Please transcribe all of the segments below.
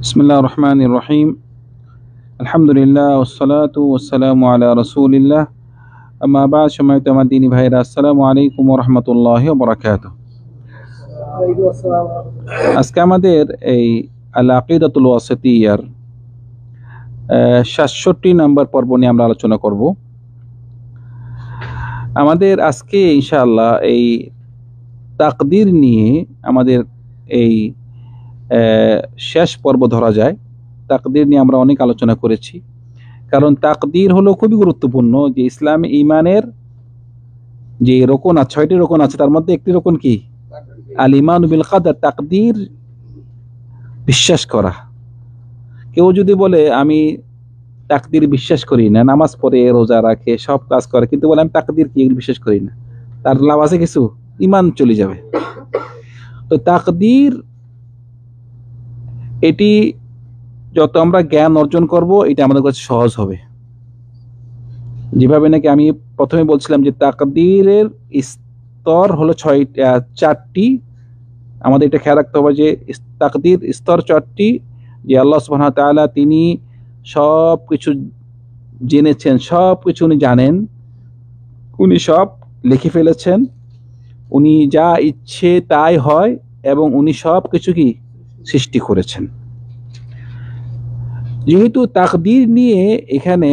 বিসমিল্লাহির রহমানির রহিম। আলহামদুলিল্লাহ ওয়াসসালাতু ওয়াসসালামু আলা রাসূলিল্লাহ। আম্মা বা'দ। সম্মানিত আমার দ্বীনী ভাইরা, আসসালামু আলাইকুম ওয়া রাহমাতুল্লাহি ওয়া বারাকাতুহু। আজকে আমাদের এই আল আকিদাতুল ওয়াসিতিয়্যার ৬৭ নম্বর পর্ব নিয়ে আমরা আলোচনা করব। আমাদের আজকে ইনশাআল্লাহ এই তাকদীর নিয়ে আমাদের এই শেষ পর্ব ধরা যায়। তাকদীর নিয়ে আমরা অনেক আলোচনা করেছি, কারণ তাকদীর হলো খুবই গুরুত্বপূর্ণ। যে ইসলাম ঈমানের যে রকন আছে, ৬টি রকন আছে, তার মধ্যে একটি রকন কি? আল ঈমানু বিল কদর, তাকদীর বিশ্বাস করা। কেউ যদি বলে আমি তাকদীর বিশ্বাস করি না, নামাজ পড়ে, রোজা রাখে, সব কাজ করে, কিন্তু বলে আমি তাকদীর কি বিশ্বাস করি না, তার লাভ আছে কিছু? ঈমান চলে যাবে। তো তাকদীর এটি যত আমরা জ্ঞান অর্জন করব, এটা আমাদের কাছে সহজ হবে। যেভাবে নাকি আমি প্রথমে বলছিলাম যে তাকদীরের স্তর হলো 4টি। আমাদের এটা খেয়াল রাখতে হবে যে তাকদীর স্তর 4টি। যে আল্লাহ সুবহানাহু ওয়া তাআলা তিনি সব কিছু জেনেছেন, সব কিছু উনি জানেন, উনি সব লিখে ফেলেছেন, উনি যা ইচ্ছে তাই হয়, এবং উনি সব কিছু কি সৃষ্টি করেছেন। যেহেতু তাকদীর নিয়ে এখানে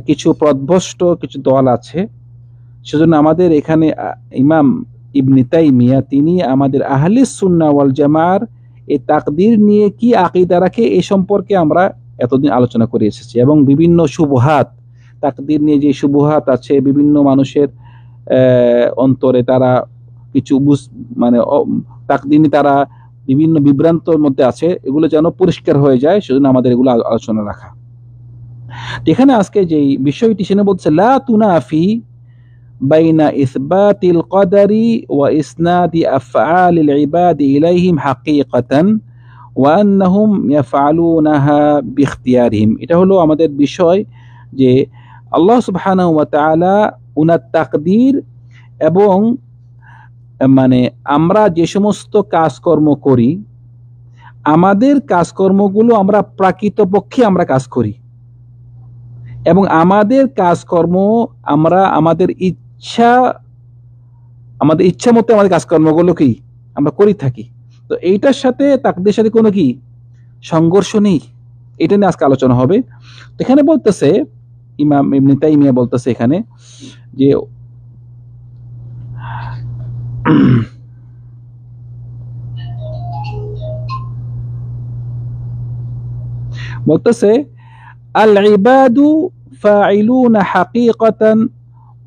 কিছু পথভ্রষ্ট কিছু দল আছে, সেজন্য আমাদের এখানে ইমাম ইবনে তাইমিয়া তিনি আমাদের আহলে সুন্নাহ ওয়াল জামার এই তাকদীর নিয়ে কি আকীদা রাখে এই সম্পর্কে আমরা এতদিন আলোচনা করে এসেছি। এবং বিভিন্ন শুবহাত, তাকদীর নিয়ে যে শুবহাত আছে বিভিন্ন মানুষের অন্তরে, তারা কিছু মানে তাকদীর নিয়ে তারা বিভিন্ন বিভ্রান্তর মধ্যে আছে, এগুলো যেন পরিষ্কার হয়ে যায়, সেজন্য আমাদের এগুলো আলোচনা রাখা। এখানে আজকে যে বিষয়টি সেটা বলছে লা তুনাফি বাইনা ইসবাতিল কদরি ওয়া ইসনাদি আফআলিল ইবাদি ইলাইহিম হাকীকাতান ওয়া আন্নাহুম ইয়াফআলুনাহা বিইখতিয়ারিহিম। এটা হলো আমাদের বিষয় যে আল্লাহ সুবহানাহু ওয়া তাআলা উনার তাকদীর এবং মানে আমরা যে সমস্ত কাজকর্ম করি, আমাদের কাজকর্মগুলো আমরা প্রকৃতপক্ষে আমরা কাজ করি, এবং আমাদের কাজকর্ম আমরা আমাদের ইচ্ছা মতো আমাদের কাজকর্মগুলো কি আমরা করে থাকি। তো এইটার সাথে তাকদীরের সাথে কোনো কি সংঘর্ষ নেই। এটা নিয়ে আজকে আলোচনা হবে। তো এখানে বলতেছে ইমাম ইবনে তাইমিয়া বলতেছে এখানে যে বলতেছে আল ইবাদু ফাইলুনা হাকীকাতান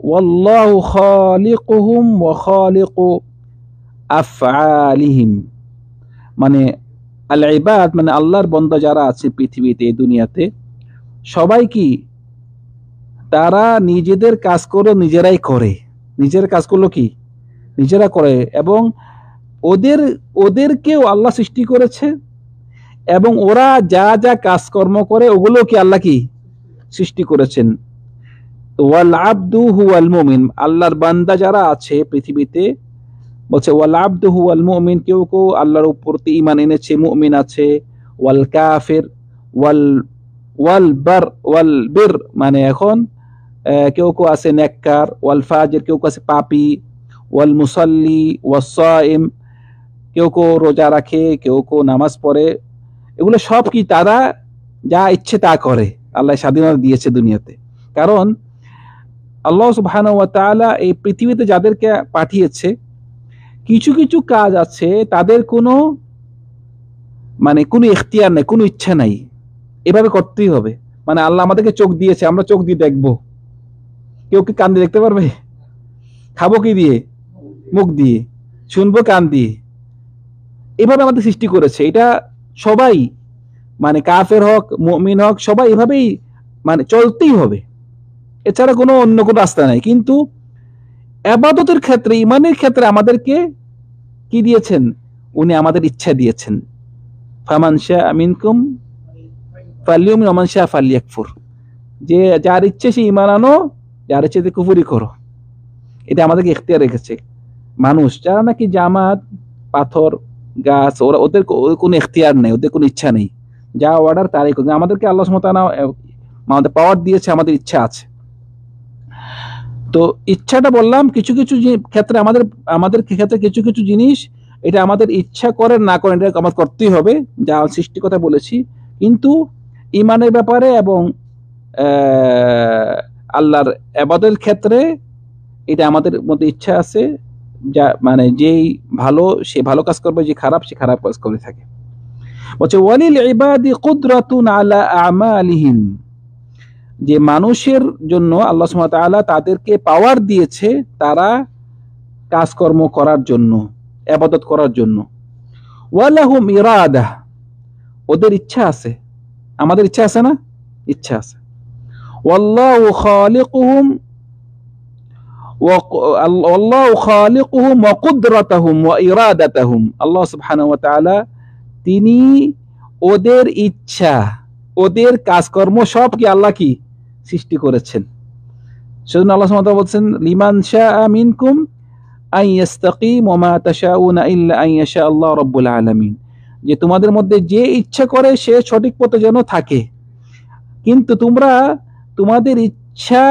ওয়াল্লাহু খালিকুহুম ওয়া খালিকু আফআলিহিম। মানে আল ইবাদ মানে আল্লাহর বান্দা যারা আছে পৃথিবীতে, দুনিয়াতে, সবাই কি তারা নিজেদের কাজ করে নিজেরাই করে, নিজের কাজগুলো কি নিজেরা করে, এবং ওদেরকেও আল্লাহ সৃষ্টি করেছে, এবং ওরা যা যা কাজকর্ম করে ওগুলো কি আল্লাহ কি সৃষ্টি করেছেন। ওয়াল আবদু হুয়াল মুমিন, আল্লাহর বান্দা যারা আছে পৃথিবীতে, বলছে ওয়াল আবদু হুয়াল মুমিন, কেউ কেউ আল্লাহর উপর ঈমান এনেছে, মুমিন আছে। ওয়াল কাফির ওয়াল বির মানে এখন কেউ কেউ আছে নেককার, ওয়াল ফাজির কেউ কেউ আছে পাপী, ওয়াল মুসাল্লি ওয়াস সাইম কেউ কেউ রোজা রাখে, কেউ কেউ নামাজ পড়ে। এগুলো সব কি তারা যা ইচ্ছে তা করে, আল্লাহ স্বাধীনতা দিয়েছে দুনিয়াতে। কারণ আল্লাহ সুবহানাহু ওয়া তাআলা এই পৃথিবীতে যাদেরকে পাঠিয়েছে, কিছু কিছু কাজ আছে তাদের কোনো মানে কোনো ইখতিয়ার নাই, কোনো ইচ্ছা নাই, এভাবে করতেই হবে। মানে আল্লাহ আমাদেরকে চোখ দিয়েছে, আমরা চোখ দিয়ে দেখবো। কেউ কি কান দিয়ে দেখতে পারবে? খাবো কি দিয়ে? মুখ দিয়ে। শুনবো কান দিয়ে। এভাবে আমাদের সৃষ্টি করেছে। এটা সবাই মানে কাফের হোক মুমিন হোক সবাই এভাবেই মানে চলতেই হবে, এছাড়া কোনো অন্য কোনো রাস্তা নাই। কিন্তু ইবাদতের ক্ষেত্রে, ঈমানের ক্ষেত্রে আমাদেরকে কি দিয়েছেন? উনি আমাদের ইচ্ছা দিয়েছেন। ফামান শাআ মিনকুম ফালইউমিন ওয়া মান শাআ ফালইয়াকফুর, যে যার ইচ্ছে সে ঈমান আনো, যার ইচ্ছে কুফরি করো। এটা আমাদেরকে ইখতিয়ার রেখেছে। মানুষ যারা নাকি জামাত, পাথর, গাছ, ওরা ওদের কোনো এখতিয়ার নেই, ওদের কোনো ইচ্ছা নেই, যা অর্ডার তারাই করবে। আমাদেরকে আল্লাহ সুবহানাহু ওয়া তাআলা আমাদের পাওয়ার দিয়েছে, আমাদের ইচ্ছা আছে। তো ইচ্ছাটা বললাম কিছু কিছু ক্ষেত্রে আমাদের ক্ষেত্রে কিছু কিছু জিনিস এটা আমাদের ইচ্ছা করে না করে এটা আমাদের করতেই হবে, যা সৃষ্টির কথা বলেছি। কিন্তু ইমানের ব্যাপারে এবং আল্লাহর ইবাদতের ক্ষেত্রে এটা আমাদের মধ্যে ইচ্ছা আছে, যা মানে যেই ভালো সে ভালো কাজ করবে, যে খারাপ সে খারাপ কাজ করে থাকে। বলছে ওয়ালিল ইবাদি কুদরাতুন আলা আমালিহিম, যে মানুষের জন্য আল্লাহ সুবহানাহু ওয়া তাআলা তাদেরকে পাওয়ার দিয়েছে তারা কাজকর্ম করার জন্য, ইবাদত করার জন্য। ওয়ালাহুম ইরাদা, ওদের ইচ্ছা আছে, আমাদের ইচ্ছা আছে না? ইচ্ছা আছে। ওয়াল্লাহু খালিকুহুম ওয়াল্লাহু খালিকুহুম ওয়া কুদরাতুহুম ওয়া ইরাদাতুহুম, আল্লাহ সুবহানাহু ওয়া তাআলা তিনি ওদের ইচ্ছা, ওদের কাজকর্ম সব কি আল্লাহ কি সৃষ্টি করেছেন। সেজন্য আল্লাহ সুবহানাহু ওয়া তাআলা বলেছেন লিমান শাআ মিনকুম আন ইয়াস্তাকিম ওয়া মা তাশাউনা ইল্লা আন ইয়াশা আল্লাহু রাব্বুল আলামিন, যে তোমাদের মধ্যে যে ইচ্ছা করে সে সঠিক পথে যেন থাকে, কিন্তু তোমরা তোমাদের ইচ্ছা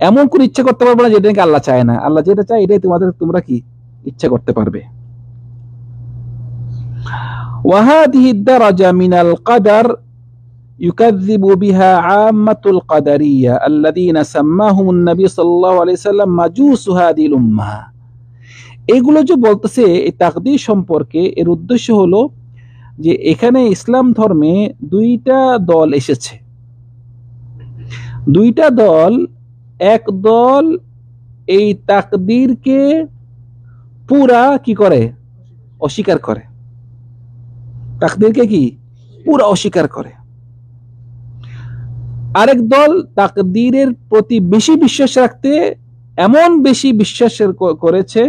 এমন কোন ইচ্ছা করতে পারবে না যেটা নাকি আল্লাহ চায় না। আল্লাহ যেটা চায় এটাই তোমরা কি ইচ্ছা করতে পারবে। وهذه الدرجة من القدر يكذب بها عامة القدرية الذين سماهم النبي صلى الله عليه وسلم مجوس هذه الأمة। এগুলো যে বলতেছে এই তাকদীর সম্পর্কে, এর উদ্দেশ্য হলো যে এখানে ইসলাম ধর্মে দুইটা দল এসেছে। দুইটা দল, এক দল এই তাকদীরকে পুরা কি করে, অস্বীকার করে, তাকদীরকে কি পুরা অস্বীকার করে। আরেক দল তাকদীরের প্রতি বেশি বিশ্বাস রাখতে, এমন বেশি বিশ্বাস করেছে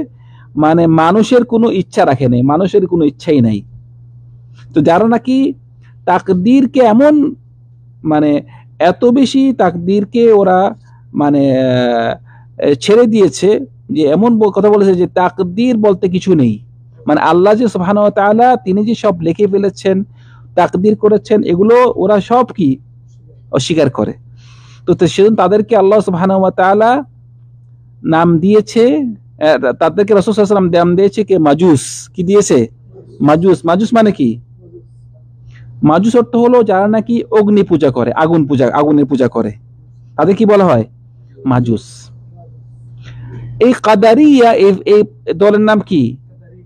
মানে মানুষের কোনো ইচ্ছা রাখে নাই, মানুষের কোনো ইচ্ছাই নাই। তো যারা নাকি তাকদীরকে এমন মানে এত বেশি তাকদীরকে ওরা মানে ছেড়ে দিয়েছে, যে এমন কথা বলেছে যে তাকদীর বলতে কিছু নেই, মানে আল্লাহ যে সুবহানাহু ওয়া তাআলা তিনি যে সব লিখে ফেলেছেন, তাকদীর করেছেন, এগুলো ওরা সব কি অস্বীকার করে। তো সেজন্য তাদেরকে আল্লাহ সুবহানাহু ওয়া তাআলা নাম দিয়েছে, তাদেরকে রাসূল সাল্লাল্লাহু আলাইহি ওয়াসাল্লাম নাম দিয়েছে কে মাজুস। কি দিয়েছে? মাজুস। মাজুস মানে কি? মাজুস অর্থ হলো যারা নাকি অগ্নি পূজা করে, আগুনের পূজা করে, তাদের কি বলা হয়? মাজুস। এই কাদারিয়া, এই দলের নাম কি?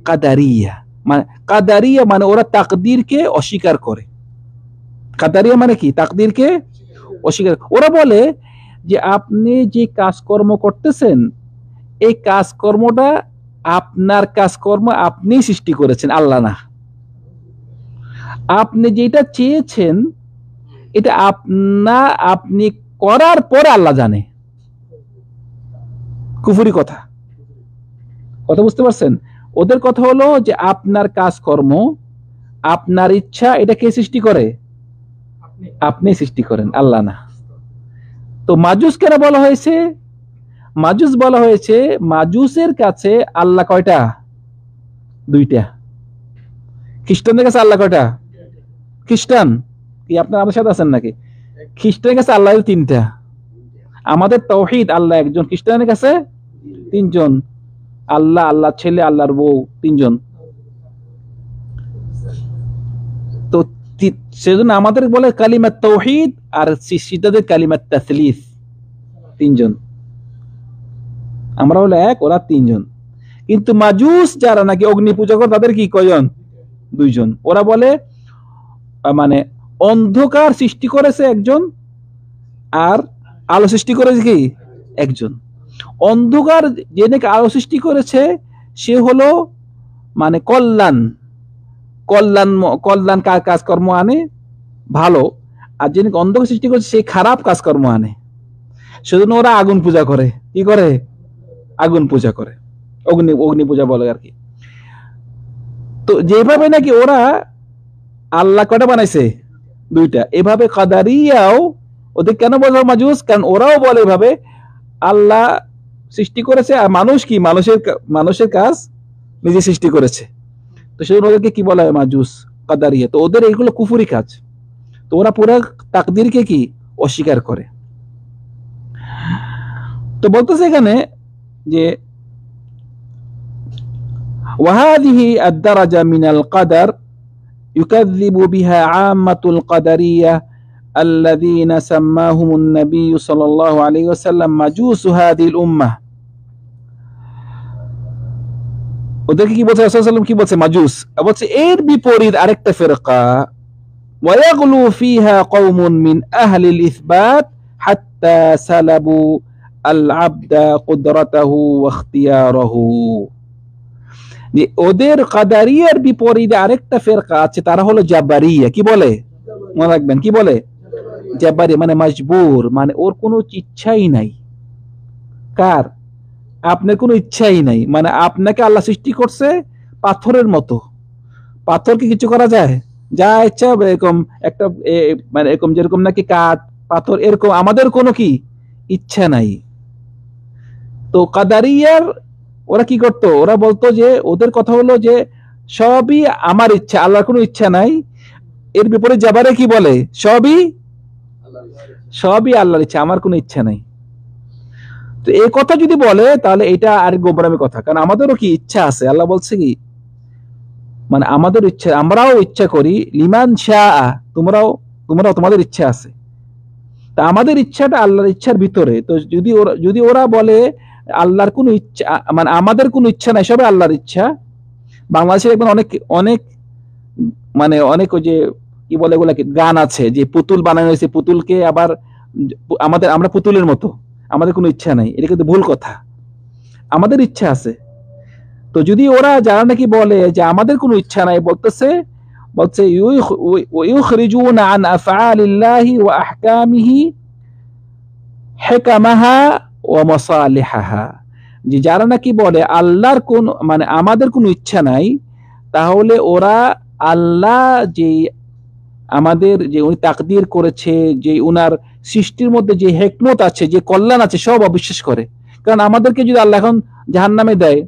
কাদারিয়া। মানে কাদারিয়া মানে ওরা তাকদীরকে অস্বীকার করে। কাদারিয়া মানে কি? তাকদীরকে অস্বীকার। ওরা বলে যে আপনি যে কাজকর্ম করতেছেন, এই কাজকর্মটা আপনার কাজকর্ম, আপনি সৃষ্টি করেছেন, আল্লাহ না। আপনি যেটা চেয়েছেন এটা আপনি করার পরে আল্লাহ জানে। কুফরি কথা বুঝতে পারছেন? ওদের কথা হলো যে আপনার কাজকর্ম, আপনার ইচ্ছা, এটা কে সৃষ্টি করে? আপনি সৃষ্টি করেন, আল্লাহ না। তো মাজুস কেন বলা হয়েছে? মাজুস বলা হয়েছে মাজুসের কাছে আল্লাহ কয়টা? দুইটা। খ্রিস্টানদের কাছে আল্লাহ কয়টা? খ্রিস্টান কি আপনার আমাদের সাথে আছেন নাকি? খ্রিস্টানের কাছে আল্লাহ তিনটা। আমাদের তাওহীদ আল্লাহ একজন, খ্রিস্টানের কাছে তিনজন, আল্লাহ, আল্লাহর ছেলে, আল্লাহর বউ, তিনজন। তো সেজন্য আমাদের বলে কালিমাত তাওহীদ, আর শিষ্যদের কালিমাত তাসলিস, তিনজন। আমরা হলো এক, ওরা তিনজন। কিন্তু মাজুস যারা নাকি অগ্নি পূজা করে তাদের কি কয়জন? দুইজন। ওরা বলে মানে অন্ধকার সৃষ্টি করেছে একজন, আর আলো সৃষ্টি করেছে কি একজন। অন্ধকার যে নাকি আলো সৃষ্টি করেছে সে হলো মানে কল্যাণ কাজকর্ম আনে ভালো, আর যে নাকি অন্ধকার সৃষ্টি করেছে সে খারাপ কাজকর্ম আনে। সেজন্য ওরা আগুন পূজা করে। কি করে? আগুন পূজা করে, অগ্নি পূজা বলে আর কি। তো যেভাবে নাকি ওরা আল্লাহ কয়টা বানাইছে? দুইটা। এভাবে কাদারিয়াও, ওদের কেন বলা মাজুস? কারণ ওরাও বলে এভাবে আল্লাহ সৃষ্টি করেছে, আর মানুষ কি মানুষের কাজ নিজে সৃষ্টি করেছে। সেজন্য ওদেরকে কি বলা হয়? মাজুস, কাদারিয়া। তো ওদের এইগুলো কুফুরি কাজ। তো ওরা পুরো তাকদীরকে কি অস্বীকার করে। তো বলতেছে এখানে যে ওয়াহাদিহি আদ-দারাজা মিনাল কাদার ইউকাযযিবু বিহা আম্মাতুল কাদারিয়া আল্লাযীনা সাম্মাহুমুন নবী সাল্লাল্লাহু আলাইহি ওয়াসাল্লাম মাজুস হাযিহিল উম্মাহ। ওদেরকে কি বলছে? রাসূল সাল্লাল্লাহু আলাইহি ওয়াসাল্লাম কি বলছে? মাজুস। বলছে এর বিপরীত আরেকটা ফিরকা, ওয়ায়াগলু ফিহা কওমুন মিন আহলিল ইসবাত হাত্তা সালাবু আল আবদা কুদরাতাহু ওয়া ইখতিয়ারাহু। যে ওদের কাদারিয়ার বিপরীতে আরেকটা ফিরকা আছে, তারা হলো জাবারিয়া। কি বলে? মনে রাখবেন, কি বলে? জাবারি মানে মজবুর, মানে ওর কোনো ইচ্ছাই নাই। কার? আপনার কোনো ইচ্ছাই নাই। মানে আপনাকে আল্লাহ সৃষ্টি করছে পাথরের মতো। পাথর কি কিছু করা যায়? যা ইচ্ছা এরকম একটা মানে এরকম যেরকম নাকি কাঠ পাথর এরকম আমাদের কোনো কি ইচ্ছা নাই। তো কাদারিয়ার ওরা কি করতো? ওরা বলতো যে ওদের কথা হলো যে সবই আমার ইচ্ছা, আল্লাহর কোনো ইচ্ছা নাই। এর বিপরীত জাবারে কি বলে? সবই আল্লাহর ইচ্ছা, আমার কোনো ইচ্ছা নাই। তো এই কথা যদি বলে তাহলে এটা আর গোবরামি কথা, কারণ আমাদেরও কি ইচ্ছা আছে। আল্লাহ বলছে কি, মানে আমাদের ইচ্ছা, আমরাও ইচ্ছা করি। লিমান শাআ, তোমরাও তোমাদের ইচ্ছা আছে। তা আমাদের ইচ্ছাটা আল্লাহর ইচ্ছার ভিতরে। তো যদি ওরা বলে আল্লাহর কোনো ইচ্ছা, মানে আমাদের কোনো ইচ্ছা নাই, সবে আল্লাহর ইচ্ছা। বাংলাদেশে দেখবেন অনেক অনেক মানে অনেক ওই যে কি বলে এগুলাকে গান আছে যে পুতুল বানানো হয়েছে, পুতুলকে আবার আমরা পুতুলের মতো, আমাদের কোনো ইচ্ছা নাই। এটা কিন্তু ভুল কথা। আমাদের ইচ্ছা আছে। তো যদি ওরা যারা নাকি বলে যে আমাদের কোনো ইচ্ছা নাই, বলছে ইউখরিজুনা আন আফআলিল্লাহি ওয়া আহকামিহি হিকামাহা ওয়া মাসালিহাহা, যে যারা নাকি বলে আল্লাহর কোন মানে আমাদের কোনো ইচ্ছা নাই, তাহলে ওরা আল্লাহ যে আমাদের যে উনি তাকদীর করেছে, যে উনার সৃষ্টির মধ্যে যে হিকমত আছে, যে কল্যাণ আছে, সব অবিশ্বাস করে। কারণ আমাদেরকে যদি আল্লাহ এখন জাহান্নামে দেয়,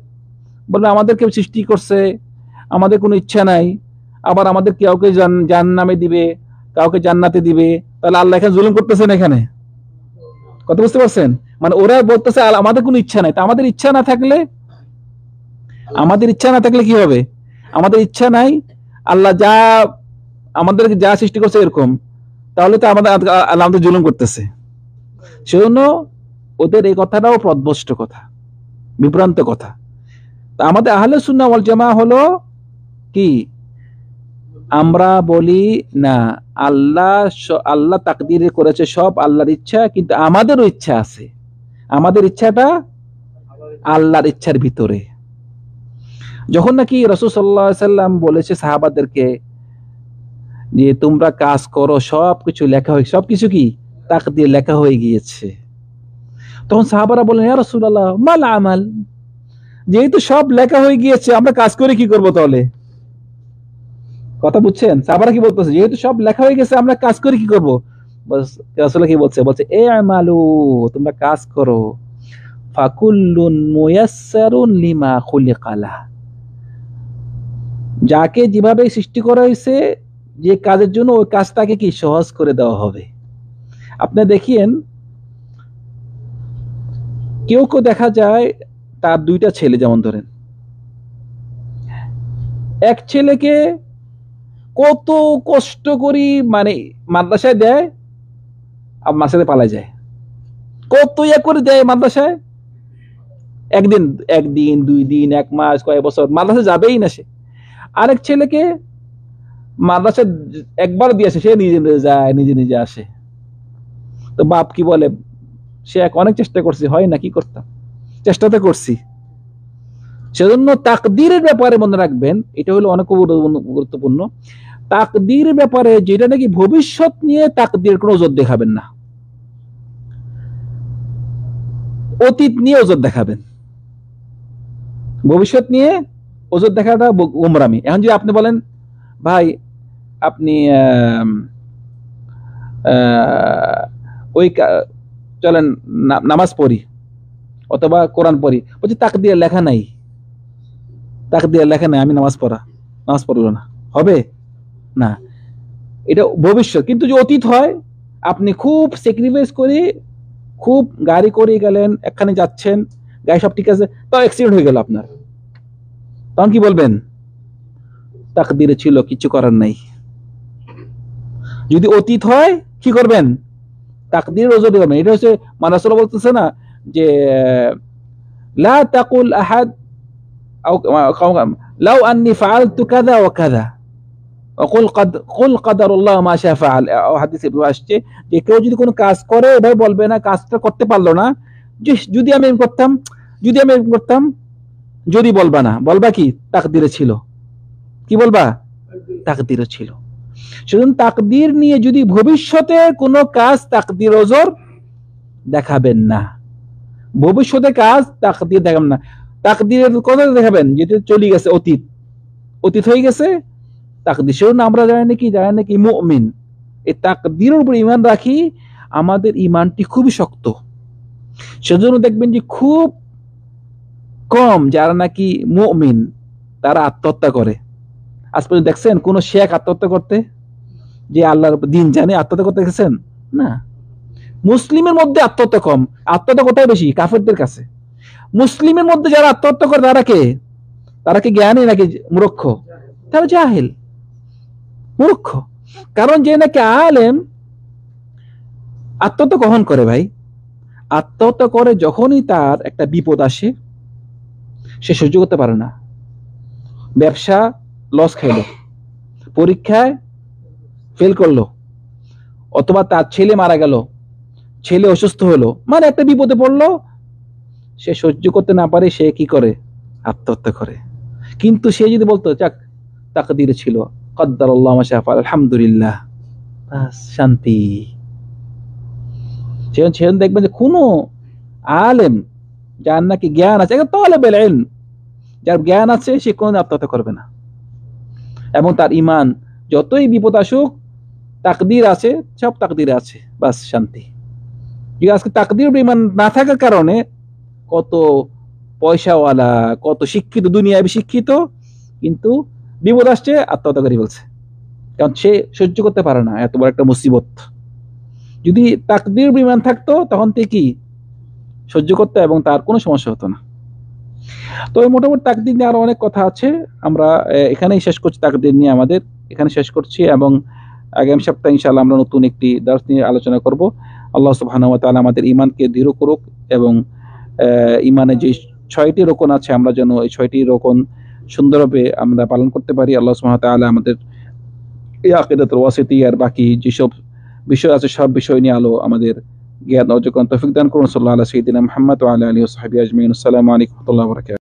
বলবে আমাদেরকে সৃষ্টি করছে, আমাদের কোনো ইচ্ছা নাই, আবার আমাদের কাউকে জাহান্নামে দিবে, কাউকে জান্নাতে দিবে, তাহলে আল্লাহ এখানে জুলুম করতেছেন। এখানে কথা বুঝতে পারছেন? মানে ওরা বলতেছে আমাদের কোনো ইচ্ছা নাই। তা আমাদের ইচ্ছা না থাকলে কি হবে? আমাদের ইচ্ছা নাই, আল্লাহ যা আমাদেরকে যা সৃষ্টি করছে এরকম, তাহলে তো আল্লাহ আমাদের জুলুম করতেছে। সেজন্য ওদের এই কথাটাও প্রদভষ্ট কথা, বিভ্রান্ত কথা। আমাদের আহলে সুন্নাহ ওয়াল জামাআহ হলো কি, আমরা বলি না আল্লাহ তাকদীর করেছে, সব আল্লাহর ইচ্ছা, কিন্তু আমাদেরও ইচ্ছা আছে। আমাদের ইচ্ছাটা আল্লাহর ইচ্ছার ভিতরে। যখন নাকি রাসূল সাল্লাল্লাহু আলাইহি সাল্লাম বলেছে সাহাবাদেরকে যে তোমরা কাজ করো, সবকিছু লেখা হয়ে, সবকিছু কি তাকদীর লেখা হয়ে গিয়েছে, তখন সাহাবারা বলেন ইয়া রাসূলুল্লাহ মাল আমাল, যেহেতু সব লেখা হয়ে গিয়েছে আমরা কাজ করে কি করব তাহলে? কথা বুঝছেন? সাহাবারা কি বলতেছে? যেহেতু সব লেখা হয়ে গেছে আমরা কাজ করে কি করব? রাসূল কি বলছে? এ আমালু, তোমরা কাজ করো। ফাকুল্লুন মুয়াসসারুন লিমা খুলিকালা, যাকে যেভাবে সৃষ্টি করা হয়েছে যে কাজের জন্য, ওই কাজটাকে কি সহজ করে দেওয়া হবে। আপনি দেখিয়েন কেউ দেখা যায় তার দুইটা ছেলে, যেমন ধরেন এক ছেলেকে কত কষ্ট করি মানে মাদ্রাসায় দেয়, আর মাসাতে পালা যায়, কত করে দেয় মাদ্রাসায়, একদিন 2 দিন 1 মাস কয়েক বছর মাদ্রাসা যাবেই না সে। আরেক ছেলেকে মাদ্রাসা একবার দিয়ে আসে, সে নিজে যায়, নিজে আসে। তো বাপ কি বলে, সে অনেক চেষ্টা করছি, হয় না, কি করতাম, চেষ্টা তো করছি। সেজন্য তাকদীরের ব্যাপারে মনে রাখবেন, এটা হলো অনেক গুরুত্বপূর্ণ। তাকদীরের ব্যাপারে যেটা নাকি ভবিষ্যৎ নিয়ে, তাকদীর কোনো ওজোর দেখাবেন না, অতীত নিয়ে ওজোর দেখাবেন। ভবিষ্যৎ নিয়ে ওজোর দেখাটা গোমরামি। এখন যদি আপনি বলেন ভাই আপনি ওই চলেন নামাজ পড়ি অথবা কোরআন পড়ি, বলছি তাকদীর লেখা নাই, আমি নামাজ পড়া। নামাজ পড়লো না, হবে না। এটা ভবিষ্যৎ। কিন্তু যদি অতীত হয়, আপনি খুব স্যাক্রিফাইস করে খুব গাড়ি করে গেলেন, এখানে যাচ্ছেন, গাড়ি সব ঠিক আছে, তাও অ্যাক্সিডেন্ট হয়ে গেল আপনার, তখন কি বলবেন? তাকদিরে ছিল, কিছু করার নাই। যদি অতীত হয় কি করবেন? তাকদির ওজোর করবেন। এটা হচ্ছে মানে রাসূলুল্লাহ বলতেছে না যে লা তাকুল আহাদ লাউ আন্নি ফাআলতু কাযা ওয়া কাযা কুল কাদারুল্লাহ মা শা ফাআল। হাদিসে আসছে যে কেউ যদি কোনো কাজ করে এভাবে বলবে না কাজটা করতে পারলো না, যদি আমি এরকম করতাম, যদি আমি এরকম করতাম, যদি বলবা না, বলবা কি তাকদিরে ছিল। কি বলবা? তাকদিরে ছিল। সেজন্য তাকদির নিয়ে যদি ভবিষ্যতে কোনো কাজ তাকদির ওজোর দেখাবেন না, ভবিষ্যতে কাজ তাকদির দেখাবেন না। তাকদিরের কথা দেখাবেন যেটা চলে গেছে, অতীত, অতীত হয়ে গেছে তাকদির। সেজন্য আমরা জানি নাকি মুমিন, এই তাকদিরের উপর ঈমান রাখি, আমাদের ঈমানটি খুবই শক্ত। সেজন্য দেখবেন যে খুব কম যারা নাকি মুমিন তারা আত্মহত্যা করে। আজ পর্যন্ত দেখছেন কোন শেখ আত্মহত্যা করতে, যে আল্লাহর দিন জানে আত্মহত্যা করতে দেখেছেন? না। মুসলিমের মধ্যে আত্মহত্যা কম, আত্মহত্যা কোথায় বেশি? কাফেরদের কাছে। মুসলিমের মধ্যে যারা আত্মহত্যা করে তারা কি জ্ঞানী নাকি মূর্খ? তারা জাহেল, মূর্খ। কারণ যে নাকি আলেম আত্মহত্যা কখন করে ভাই? আত্মহত্যা করে যখনই তার একটা বিপদ আসে, সে সহ্য করতে পারে না। ব্যবসা লস খাইলো, পরীক্ষায় ফেল করলো, অথবা তার ছেলে মারা গেল, ছেলে অসুস্থ হলো, মানে একটা বিপদে পড়লো, সে সহ্য করতে না পারে, সে কি করে? আত্মহত্যা করে। কিন্তু সে যদি বলতো যাক তাকদীরে ছিল, কদ্দারাল্লাহ মা শা ফাআল, আলহামদুলিল্লাহ, বাস শান্তি। সেজন্য দেখবেন যে কোনো আলেম যার নাকি জ্ঞান আছে, তালেবুল ইলম, যার জ্ঞান আছে, সে কোনো আত্মহত্যা করবে না। এবং তার ঈমান যতই বিপদ আসুক, তাকদীর আছে, সব তাকদীরে আছে, বাস শান্তি। আজকে তাকদীর ঈমান না থাকার কারণে কত পয়সাওয়ালা, কত শিক্ষিত, দুনিয়ায় শিক্ষিত, কিন্তু বিপদ আসছে আত্মহত্যা করে বলছে, কারণ সে সহ্য করতে পারে না এত বড় একটা মুসিবত। যদি তাকদীর ঈমান থাকতো তখন থেকে কি সহ্য করতে এবং তার কোনো সমস্যা হতো না। তো মোটামুটি তাকদীর নিয়ে আরো অনেক কথা আছে, আমরা এখানেই শেষ করছি। তাকদীর নিয়ে আমাদের এখানে শেষ করছি, এবং আগামী সপ্তাহে ইনশাআল্লাহ আমরা নতুন একটি দার্স নিয়ে আলোচনা করব। আল্লাহ সুবহানাহু ওয়া তাআলা আমাদের ঈমানকে দৃঢ় করুক, এবং ঈমানের যে 6টি রকম আছে আমরা যেন এই 6টি রকম সুন্দরভাবে আমরা পালন করতে পারি। আল্লাহ সুবহানাহু ওয়া তাআলা আমাদের এই আকীদাতুল ওয়াসিতিয়ার বাকি যেসব বিষয় আছে সব বিষয় নিয়ে আমাদের জ্ঞান অর্জন করার তৌফিক দান করুন। সাল্লাল্লাহু আলা সাইয়্যিদিনা মুহাম্মদ ওয়া আলা আলিহি ওয়া সাহবিহি আজমাইন। আসসালামু আলাইকুম ওয়া রাহমাতুল্লাহি ওয়া বারাকাতুহু।